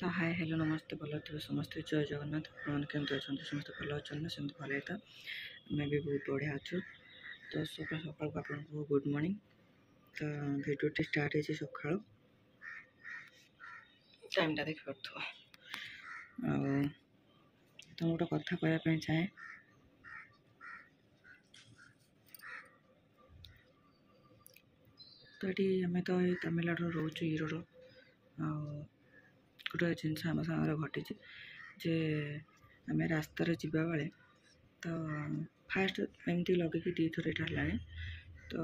तो hi hello नमस्ते भल थे समस्त जय जगन्नाथ केमती अच्छा समस्त भल अच्छा सेमती भल था मैं भी बहुत बढ़िया अच्छु। तो सकाल सकाल आपको गुड मॉर्निंग। तो भिडियो स्टार्ट है सका टाइमटा देखिए तो गोटे कथा कहवाई चाहे तो ये आम तो ये तमिलनाडु रोचु ईरोड गोटे जिन आम सागर घटी जे आम रास्त जावा बेले तो फास्ट एमती लगे दी थर यहाँ तो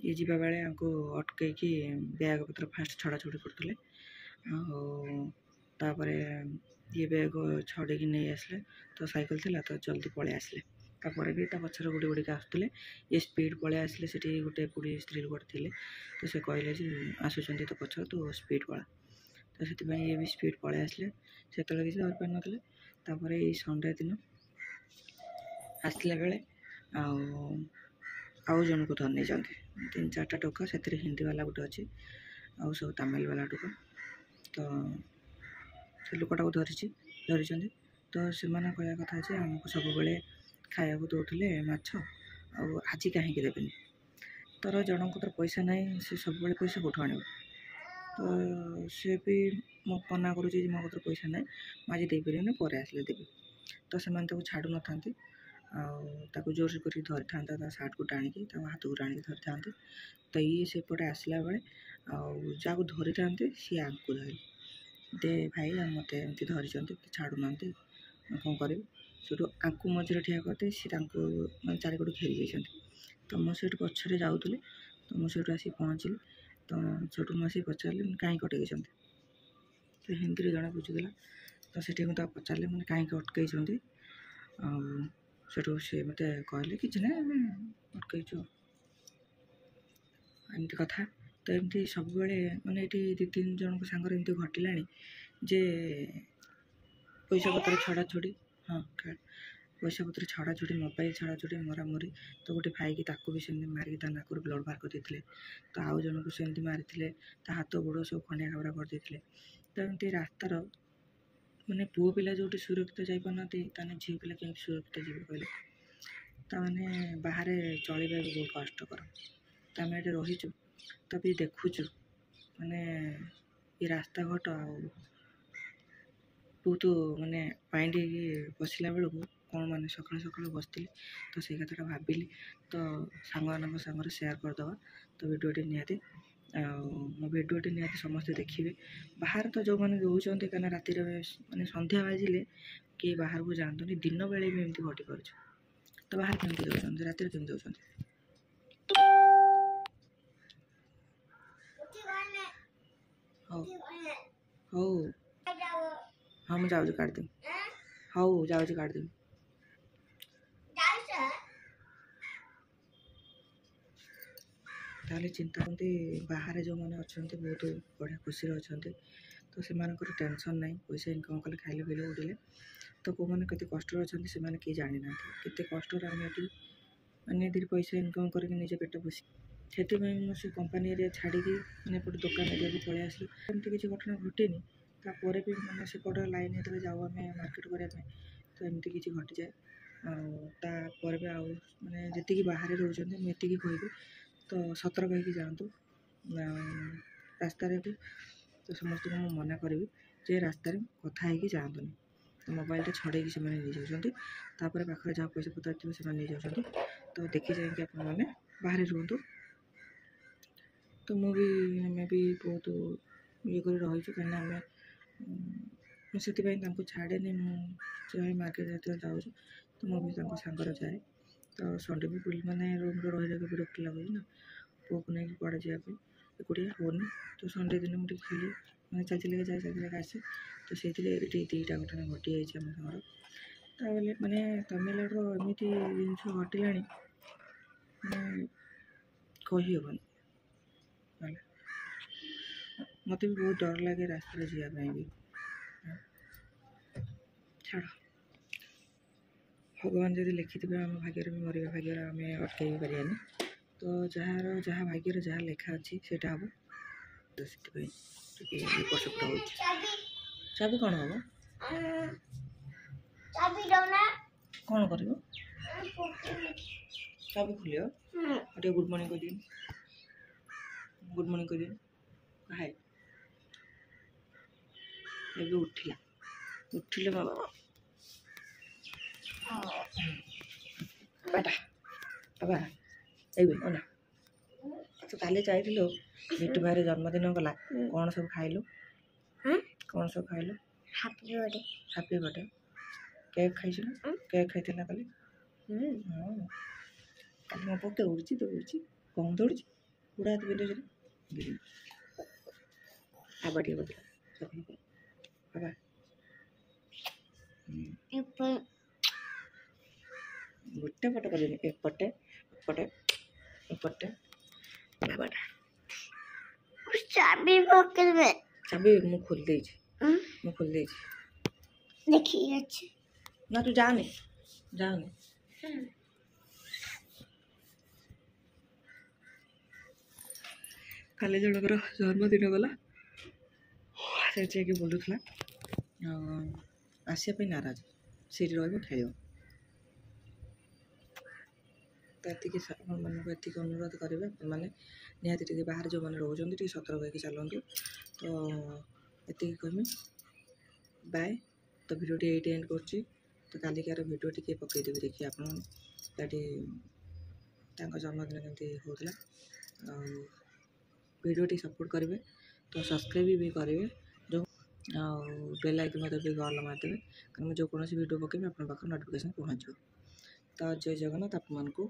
ये जावा बेले हमको अटकई बैग पत्र फास्ट छड़ा छुड़ी करते तापर ये बैग छड़े नहीं आसले तो साइकिल थी तो जल्दी पलि आसले तापर भी पचर गुड़ी गुड़िक आसुले ये स्पीड पलि आसले से गोटे बुढ़ी स्त्री लोक थे तो से कहले आसुँच तो पचर तो स्पीड पला तो से ये भी स्पीड पलि आसले से किसी धर पार ना तापर ये संडे दिन आसला बेले आउ जन को धर नहीं जाते 3-4टा टोका से हिंदी वाला गोटे अच्छे आउ सब तमिल वाला टोका तो से लोकटा को धरी तो से कहया कथा जे आमको सब खाया दौले माछ आज कहीं देवेनि तर जन को पैसा ना से सब पैसा कौटू आण तो सी भी मना करुँच मो कतर पैसा ना आज देपारे पर आसले देवी तो से छाड़ू न था जोर से कर धरी था सार्ट को टाणिकी हाथ को टाणिकी धरी था तो ये सेपटे आसला बेले जहाँ धरी था सी आगे धरी दे भाई मत एमती धरी छाड़ू ना कौन कर आंकु मझे ठिया करते सी मैं चारिकट घेरी जाती तो मुझे पछरे जाऊली तो मुझे आसिक पहुँचली तो सेठू मुझे पचारे कहीं कटई तो हिंदी जड़े बुझीगला तो से पचारे मैंने कहीं अटकई सेठू सी मत कहले कि ना अटकईचु एमती कथा तो एमती सब माने ये 2-3 जन सांगर एमती घटला जे पैसा पत्र छड़ा छुड़ी हाँ पैसा पत्र छड़ा छुड़ी मोबाइल छड़ा छुड़ी मरा मरी तो गोटे भाई की भी सेमती मारिक नाक ब्लड बाहर करते तो आउ जन को सेमती मारी हाथ गोड़ सब खंडिया खाबरा करते तो एमती रास्तार माने पुओ पिला जो सुरक्षित जापार झील पिला कमी सुरक्षित जी कहले तमें बाहर चलवा भी बहुत कष्टकर तो आम ये रहीचु तो भी देखुचु माने ये रास्ता घाट बहुत माने माइंड बसला बेलू कौन माने सकाल सकाल बसती तो से कथा भाविली तो सांग सागर सेयार करदे तो भिडियोटी निहाती मो भिडियोटी निहाती समस्ते देखिए बाहर तो जो मैंने रोचे कहीं राति माने संध्या बाजिले कि बाहर को जातुनि दिन बेले भी एमती घटी पार तो बाहर केमती जाऊँ राति केमती जाऊँ हौ हौ हाँ मुझे जाऊँ काटदेवी हौ जाऊँ काटदेवी ताले चिंता करते बाहर जो मैंने अच्छा बहुत बढ़िया खुशी अच्छा तो से टेंशन ना पैसा इनकम कले खाइले पिले उड़े तो कौ मैंने कत कष्ट अच्छा से किए जानी ना केते कष्ट आम ये मैंने 2 पैसा इनकम करके निज पेट पोषी से कंपानी एरिया छाड़ी मैंने एपटे दुकान एरिया भी पलि आसलु एमती किसी घटना घटेनि तापर भी मैंने सेपट लाइन जो जाऊ आम मार्केट करने तो एमती किसी घटी जाए तापर भी आउ मैंने जी बाहर रोचे मुझे कहबी तो सतर्क होकर जातु रास्त भी तो समस्त को मना करी जे रास्त कथा है जातुनि तो मोबाइल छड़े से नहीं जाऊँच पाखे जहाँ पैसा पतर थी से नहीं जाऊँ तो देखी जाए आप बाहर रुहतु तो आम भी बहुत ये कर रहीचु कहीं आम से छाड़े मुझे मार्केट जाऊँ तो मुझे सांगर जाए तो संडे भी बुल मैंने रूम रही विरक्त लगुच ना पुआ को लेकिन कड़े जावाई एकुटिया होनी तो संडे दिन मुझे खेली मैं चलते जाए चलते आसे तो से 2टा घटना घटी जाइए आम सागर ताले माने तमिलनाडु एमती जिन घटला कहीहबन मत भी बहुत डर लगे रास्ता जावाई भी छाड़ भगवान जब लिखि आम भाग्य भी मरवा भाग्य आम अटकई पारानी तो जार जहाँ भाग्य जहाँ लेखा अच्छी से हम ସେଥିପାଇଁ ଟିକେ ଏପଟ ସେପଟ ହେଉଛି। ଚାବି କ'ଣ ହେବ? କ'ଣ କରିବ? ଚାବି ଖୋଲିବ। ଟିକେ ଗୁଡ଼୍ ମର୍ଣ୍ଣିଂ କହିଦିଅନି। ଗୁଡ଼୍ ମର୍ଣ୍ଣିଂ କହିଦିଅନି। ହାଏ। ଏବେ ଉଠିଲେ ବାବା ବାବା ଏଇ ଅନା ତୁ କାଲି ଯାଇଥିଲୁ ବିଟୁ ଭାଇର ଜନ୍ମଦିନ ଗଲା, କ'ଣ ସବୁ ଖାଇଲୁ? କ'ଣ ସବୁ ଖାଇଲୁ? Happy birthday. କେକ୍ ଖାଇଛୁ ନା? କେକ୍ ଖାଇଥିଲା କାଲି? କାଲି ମୋ ପୁଅ ଦୌଡ଼ୁଛି କ'ଣ ଦୌଡ଼ୁଛି? ବୁଢ଼ା ହାତ ବିନ୍ଧୁଛି। ଆବା ଟିକେ ବଦଳ ବାବା ଗୋଟେ ପଟ କରିନି, ଏପଟେ ବାବାଟା ଚାବି ମୁଁ ଖୋଲି ଦେଇଛି। ନା ତୁ ଯାଆନି। କାଲି ଜଣଙ୍କର ଜନ୍ମଦିନ ଗଲା, ସେଠି ଯାଇକି ବୁଲୁଥିଲା, ଆସିବା ପାଇଁ ନାରାଜ, ସେଇଠି ରହିବ ଖେଳିବ। ତ ଏତିକି ଆପଣମାନଙ୍କୁ ଏତିକି ଅନୁରୋଧ କରିବେ, ଆପଣମାନେ ନିହାତି ଟିକେ ବାହାରେ ଯେଉଁମାନେ ରହୁଛନ୍ତି ଟିକେ ସତର୍କ ହେଇକି ଚାଲନ୍ତୁ। ତ ଏତିକି କହିବି, ବାଏ। ତ ଭିଡ଼ିଓଟି ଏଇଠି ଏଣ୍ଡ କରୁଛି। ତ କାଲିକାର ଭିଡ଼ିଓ ଟିକେ ପକାଇଦେବି, ଦେଖିବେ ଆପଣ ସେଠି ତାଙ୍କ ଜନ୍ମଦିନ କେମିତି ହେଉଥିଲା। ଆଉ ଭିଡ଼ିଓଟି ସପୋର୍ଟ କରିବେ, ତ ସବସ୍କ୍ରାଇବ୍ ବି କରିବେ, ଆଉ ବେଲ୍ ଆଇକନ୍ ମଧ୍ୟ ବି ଅଲ୍ ମାରିଦେବେ, କାରଣ ମୁଁ ଯେକୌଣସି ଭିଡ଼ିଓ ପକାଇବି ଆପଣଙ୍କ ପାଖରେ ନୋଟିଫିକେସନ୍ ପହଞ୍ଚିବ। ତ ଜୟ ଜଗନ୍ନାଥ ଆପଣମାନଙ୍କୁ।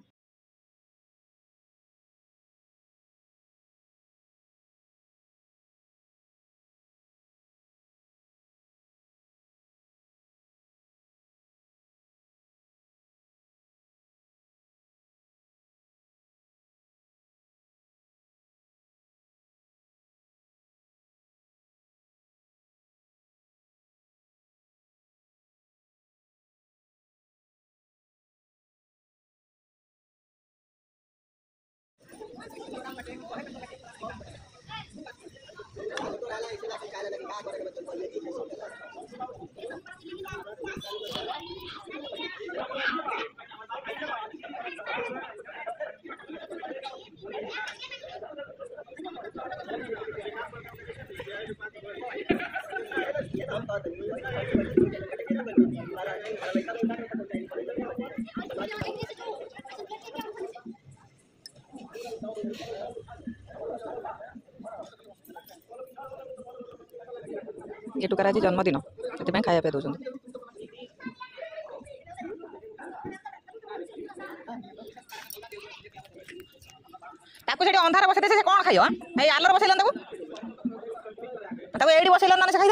ये टुकार आज जन्मदिन से खाया पे दौरान अंधार बसई से कौन खाई आलर बसैल एडी बसैल ना से खाई